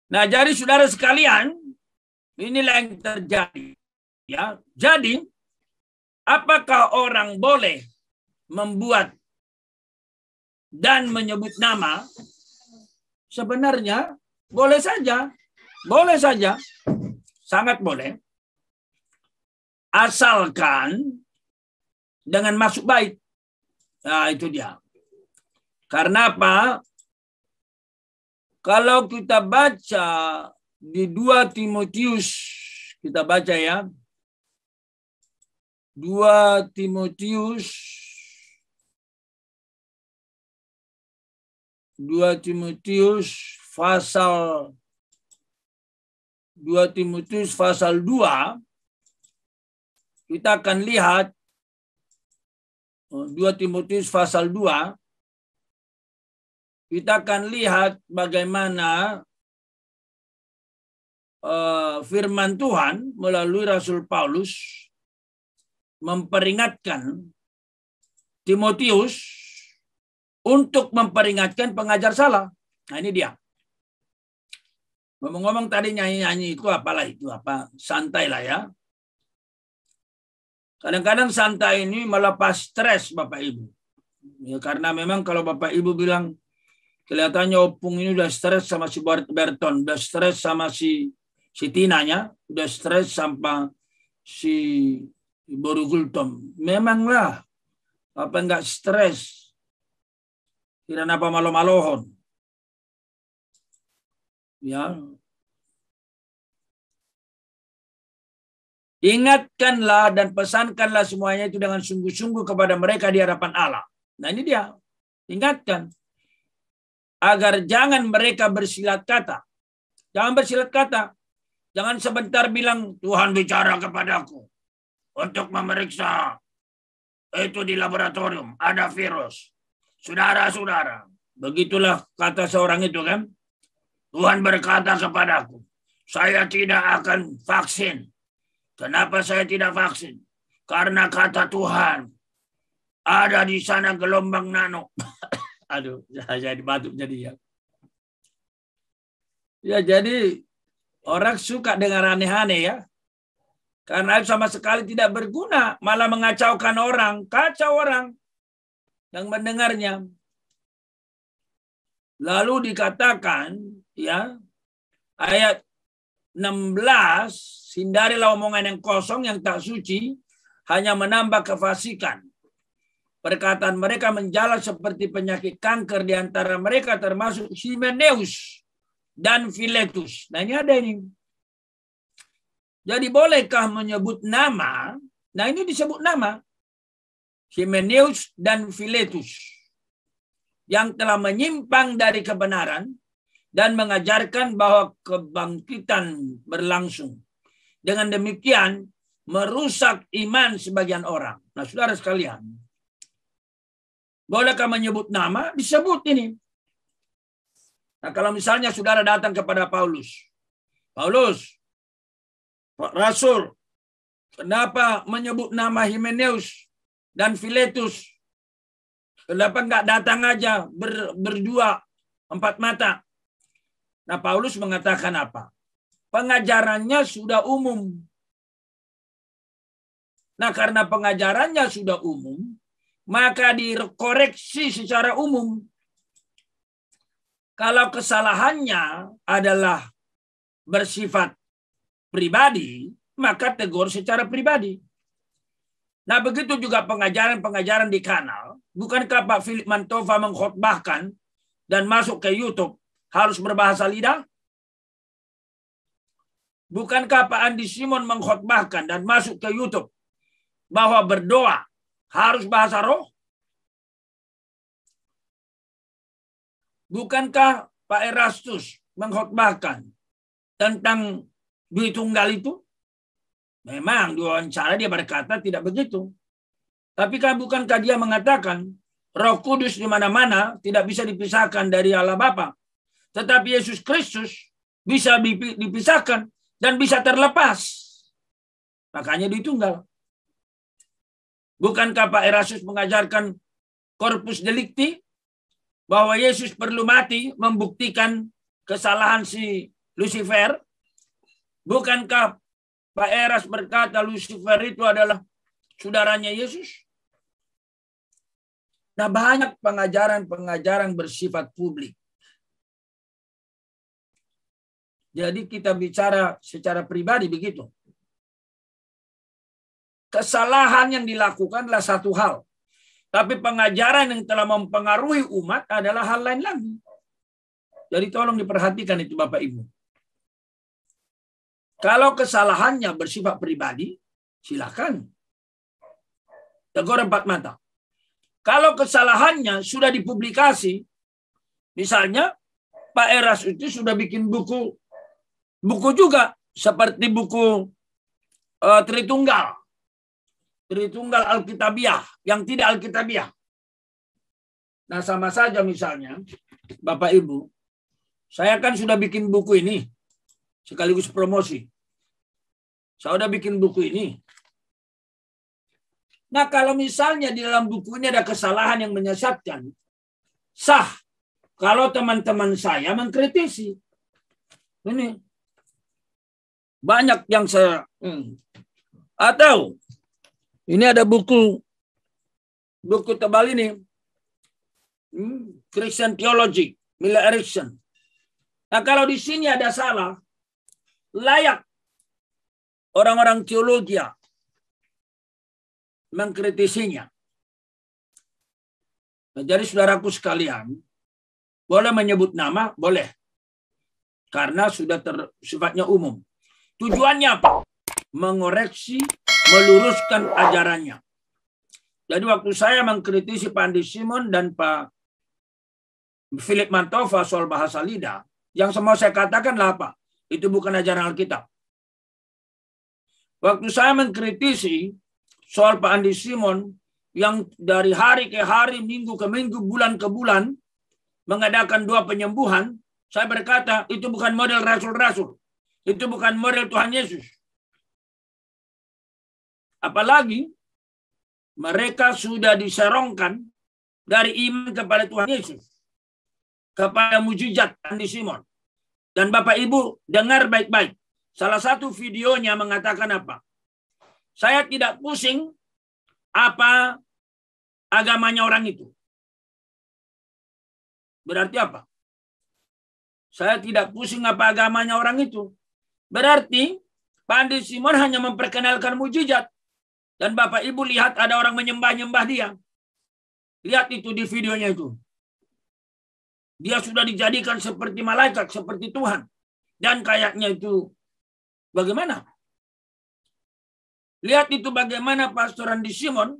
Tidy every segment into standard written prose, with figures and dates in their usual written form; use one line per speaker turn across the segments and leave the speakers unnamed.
Nah, jadi saudara sekalian, inilah yang terjadi. Ya, jadi apakah orang boleh membuat dan menyebut nama? Sebenarnya boleh saja, sangat boleh, asalkan dengan maksud baik. Nah, itu dia. Karena apa? Kalau kita baca di 2 Timotius, kita baca ya. 2 Timotius pasal 2, kita akan lihat 2 Timotius pasal 2, kita akan lihat bagaimana firman Tuhan melalui Rasul Paulus memperingatkan Timotius untuk memperingatkan pengajar salah. Nah, ini dia. Ngomong-ngomong tadi nyanyi-nyanyi itu apalah itu, santai lah ya. Kadang-kadang santai ini melepas stres Bapak Ibu. Ya, karena memang kalau Bapak Ibu bilang kelihatannya Opung ini udah stres sama si Berton, udah stres sama si Tinanya, udah stres sama si Boru Gultom. Memanglah, apa enggak stres? Tidak apa malo-malohon. Ya. Ingatkanlah dan pesankanlah semuanya itu dengan sungguh-sungguh kepada mereka di hadapan Allah. Nah, ini dia. Ingatkan. Agar jangan mereka bersilat kata. Jangan bersilat kata. Jangan sebentar bilang, Tuhan bicara kepadaku untuk memeriksa itu di laboratorium. Ada virus. Saudara-saudara. Begitulah kata seorang itu kan. Tuhan berkata kepadaku, saya tidak akan vaksin. Kenapa saya tidak vaksin? Karena kata Tuhan, ada di sana gelombang nano. Aduh, jadi batuk jadi ya. Ya, jadi orang suka dengar aneh-aneh ya. Karena sama sekali tidak berguna, malah mengacaukan orang, kacau orang yang mendengarnya. Lalu dikatakan ya, ayat 16, hindarilah omongan yang kosong yang tak suci, hanya menambah kefasikan. Perkataan mereka menjalar seperti penyakit kanker di antara mereka, termasuk Himeneus dan Filetus. Nah, ini ada ini. Jadi bolehkah menyebut nama? Nah, ini disebut nama. Himeneus dan Filetus. Yang telah menyimpang dari kebenaran dan mengajarkan bahwa kebangkitan berlangsung. Dengan demikian, merusak iman sebagian orang. Nah, saudara sekalian, bolehkah menyebut nama? Disebut ini. Nah, kalau misalnya saudara datang kepada Paulus, Pak Rasul, kenapa menyebut nama Himeneus dan Filetus? Kenapa enggak datang aja berdua, 4 mata? Nah, Paulus mengatakan apa? Pengajarannya sudah umum. Nah, karena pengajarannya sudah umum, maka dikoreksi secara umum. Kalau kesalahannya adalah bersifat pribadi, maka tegur secara pribadi. Nah, begitu juga pengajaran-pengajaran di kanal. Bukankah Pak Philip Mantova mengkhotbahkan dan masuk ke YouTube harus berbahasa lidah? Bukankah Pak Andi Simon mengkhotbahkan dan masuk ke YouTube bahwa berdoa harus bahasa roh? Bukankah Pak Erastus mengkhotbahkan tentang duit tunggal itu? Memang di wawancara dia berkata tidak begitu. Tapi kan bukankah dia mengatakan Roh Kudus di mana-mana tidak bisa dipisahkan dari Allah Bapa. Tetapi Yesus Kristus bisa dipisahkan dan bisa terlepas. Makanya ditunggal. Bukankah Pak Erastus mengajarkan corpus delicti bahwa Yesus perlu mati membuktikan kesalahan si Lucifer? Bukankah Pak Eras berkata Lucifer itu adalah saudaranya Yesus? Nah, banyak pengajaran-pengajaran bersifat publik. Jadi kita bicara secara pribadi begitu. Kesalahan yang dilakukan adalah satu hal. Tapi pengajaran yang telah mempengaruhi umat adalah hal lain lagi. Jadi tolong diperhatikan itu Bapak Ibu. Kalau kesalahannya bersifat pribadi, silakan. Tegur empat mata. Kalau kesalahannya sudah dipublikasi, misalnya Pak Eras itu sudah bikin buku juga seperti buku Tritunggal Alkitabiah yang tidak Alkitabiah. Nah, sama saja misalnya Bapak Ibu, saya kan sudah bikin buku ini sekaligus promosi. Saya sudah bikin buku ini. Nah, kalau misalnya di dalam buku ini ada kesalahan yang menyesatkan, sah kalau teman-teman saya mengkritisi. Ini banyak yang saya atau ini ada buku tebal ini, Christian Theology, Miller Erickson. Nah, kalau di sini ada salah, layak orang-orang teologi mengkritisinya. Nah, jadi saudaraku sekalian, boleh menyebut nama? Boleh. Karena sudah sifatnya umum. Tujuannya apa? Mengoreksi, meluruskan ajarannya. Jadi waktu saya mengkritisi Pak Andi Simon dan Pak Philip Mantova soal bahasa lidah, yang semua saya katakanlah apa? Itu bukan ajaran Alkitab. Waktu saya mengkritisi soal Pak Andi Simon yang dari hari ke hari, minggu ke minggu, bulan ke bulan mengadakan 2 penyembuhan, saya berkata itu bukan model rasul-rasul. Itu bukan model Tuhan Yesus. Apalagi mereka sudah diserongkan dari iman kepada Tuhan Yesus, kepada mujizat Andi Simon. Dan Bapak Ibu dengar baik-baik. Salah satu videonya mengatakan apa? Saya tidak pusing apa agamanya orang itu. Berarti apa? Saya tidak pusing apa agamanya orang itu. Berarti Pak Andi Simon hanya memperkenalkan mujizat. Dan Bapak Ibu lihat ada orang menyembah-nyembah dia. Lihat itu di videonya itu. Dia sudah dijadikan seperti malaikat, seperti Tuhan. Dan kayaknya itu bagaimana? Lihat itu bagaimana Pastor Andi Simon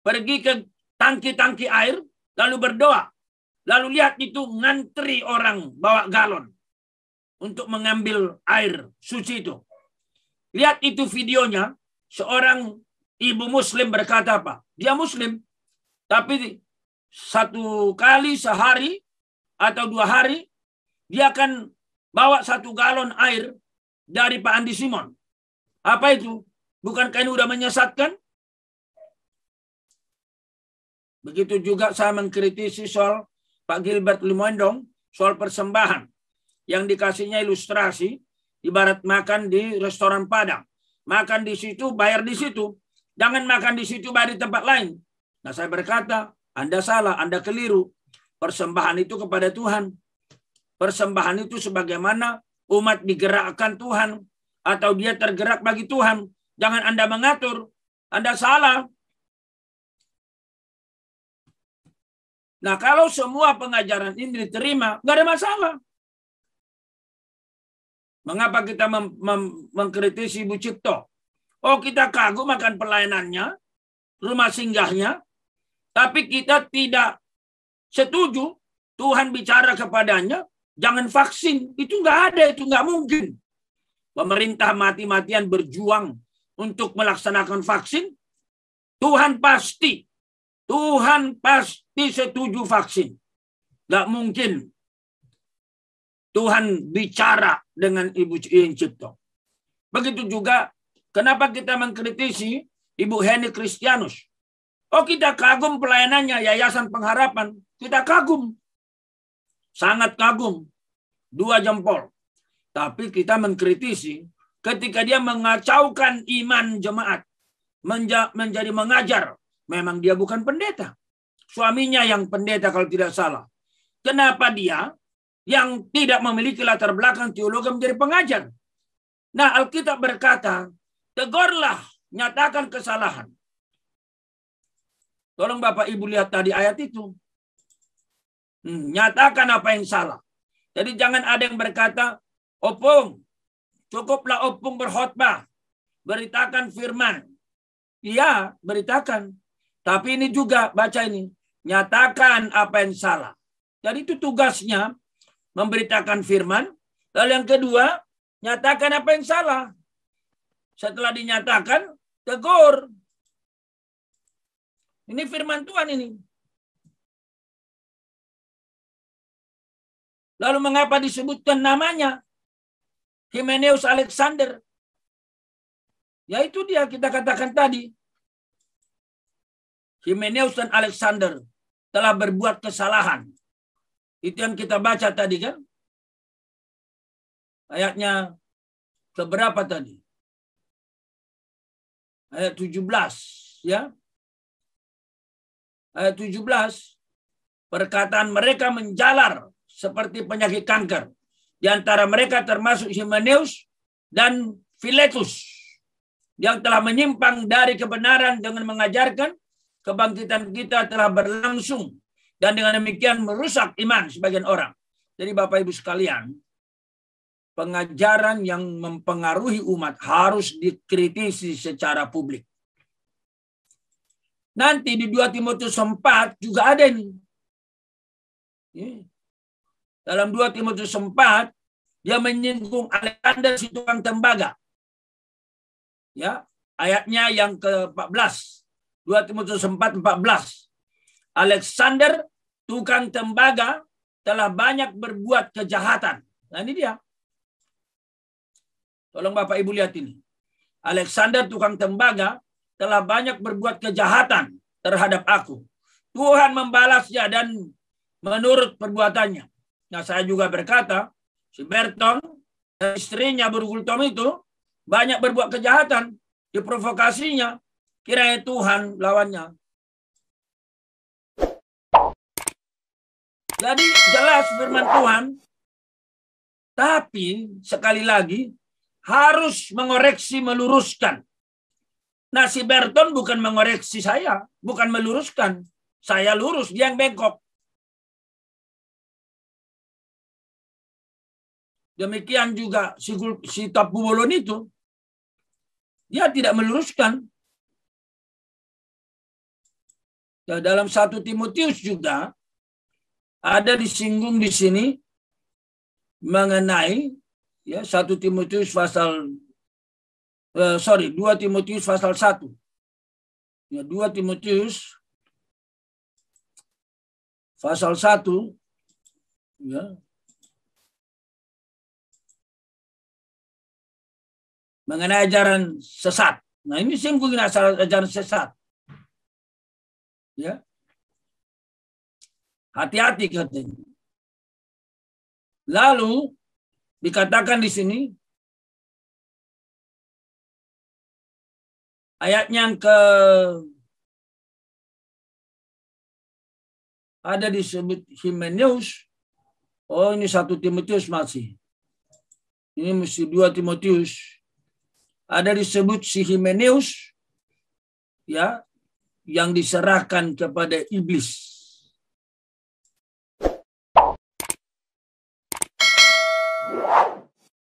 pergi ke tangki-tangki air, lalu berdoa. Lalu lihat itu ngantri orang bawa galon untuk mengambil air suci itu. Lihat itu videonya, seorang ibu muslim berkata apa? Dia muslim, tapi 1 kali sehari atau 2 hari, dia akan bawa 1 galon air dari Pak Andi Simon. Apa itu? Bukankah ini udah menyesatkan? Begitu juga saya mengkritisi soal Pak Gilbert Limondong, soal persembahan. Yang dikasihnya ilustrasi, ibarat makan di restoran Padang. Makan di situ, bayar di situ. Jangan makan di situ, bayar di tempat lain. Nah, saya berkata, Anda salah, Anda keliru. Persembahan itu kepada Tuhan. Persembahan itu sebagaimana umat digerakkan Tuhan. Atau dia tergerak bagi Tuhan. Jangan Anda mengatur. Anda salah. Nah, kalau semua pengajaran ini diterima, nggak ada masalah. Mengapa kita mengkritisi Ibu Cipto? Oh, kita kagum akan pelayanannya, rumah singgahnya, tapi kita tidak setuju Tuhan bicara kepadanya, jangan vaksin. Itu nggak ada, itu nggak mungkin. Pemerintah mati-matian berjuang untuk melaksanakan vaksin, Tuhan pasti setuju vaksin. Nggak mungkin Tuhan bicara dengan Ibu Cipto. Begitu juga, kenapa kita mengkritisi Ibu Heni Kristianus? Oh, kita kagum pelayanannya Yayasan Pengharapan. Kita kagum. Sangat kagum. 2 jempol. Tapi kita mengkritisi ketika dia mengacaukan iman jemaat, menjadi mengajar. Memang dia bukan pendeta. Suaminya yang pendeta kalau tidak salah. Kenapa dia yang tidak memiliki latar belakang teologi menjadi pengajar? Nah, Alkitab berkata, tegurlah, nyatakan kesalahan. Tolong Bapak Ibu lihat tadi ayat itu. Nyatakan apa yang salah. Jadi jangan ada yang berkata, Opung, cukuplah Opung berkhotbah. Beritakan firman. Iya, beritakan. Tapi ini juga, baca ini. Nyatakan apa yang salah. Jadi itu tugasnya, memberitakan firman. Lalu yang kedua, nyatakan apa yang salah. Setelah dinyatakan, tegur. Ini firman Tuhan ini. Lalu mengapa disebutkan namanya? Hymenaeus Alexander. Ya itu dia kita katakan tadi. Hymenaeus dan Alexander telah berbuat kesalahan. Itu yang kita baca tadi kan? Ayatnya keberapa tadi? Ayat 17, ya. Ayat 17, perkataan mereka menjalar seperti penyakit kanker. Di antara mereka termasuk Hymenaeus dan Filetus yang telah menyimpang dari kebenaran dengan mengajarkan kebangkitan kita telah berlangsung dan dengan demikian merusak iman sebagian orang. Jadi Bapak Ibu sekalian, pengajaran yang mempengaruhi umat harus dikritisi secara publik. Nanti di 2 Timotius 4 juga ada ini. Dalam 2 Timotius 4, dia menyinggung Alexander si tukang tembaga. Ya, ayatnya yang ke-14. 2 Timotius 4:14. Alexander tukang tembaga telah banyak berbuat kejahatan. Nah ini dia. Tolong Bapak Ibu lihat ini. Alexander tukang tembaga telah banyak berbuat kejahatan terhadap aku. Tuhan membalasnya dan menurut perbuatannya. Nah saya juga berkata, si Berton dan istrinya Burgultom itu banyak berbuat kejahatan. Diprovokasinya. Kiranya Tuhan lawannya. Jadi jelas firman Tuhan. Tapi sekali lagi harus mengoreksi, meluruskan. Nah si Berton bukan mengoreksi saya. Bukan meluruskan. Saya lurus, dia yang bengkok. Demikian juga si Tapu Bolon itu. Dia tidak meluruskan. Ya, dalam 1 Timotius juga ada disinggung di sini mengenai ya 1 Timotius pasal 2 Timotius pasal 1. Ya 2 Timotius pasal 1 ya. Mengenai ajaran sesat. Nah, ini singgung ajaran sesat. Ya. Hati-hati katanya. Lalu dikatakan di sini ayatnya yang ada disebut Hymenaeus. Oh, ini 1 Timotius masih. Ini mesti 2 Timotius. Ada disebut si Hymenaeus ya yang diserahkan kepada iblis.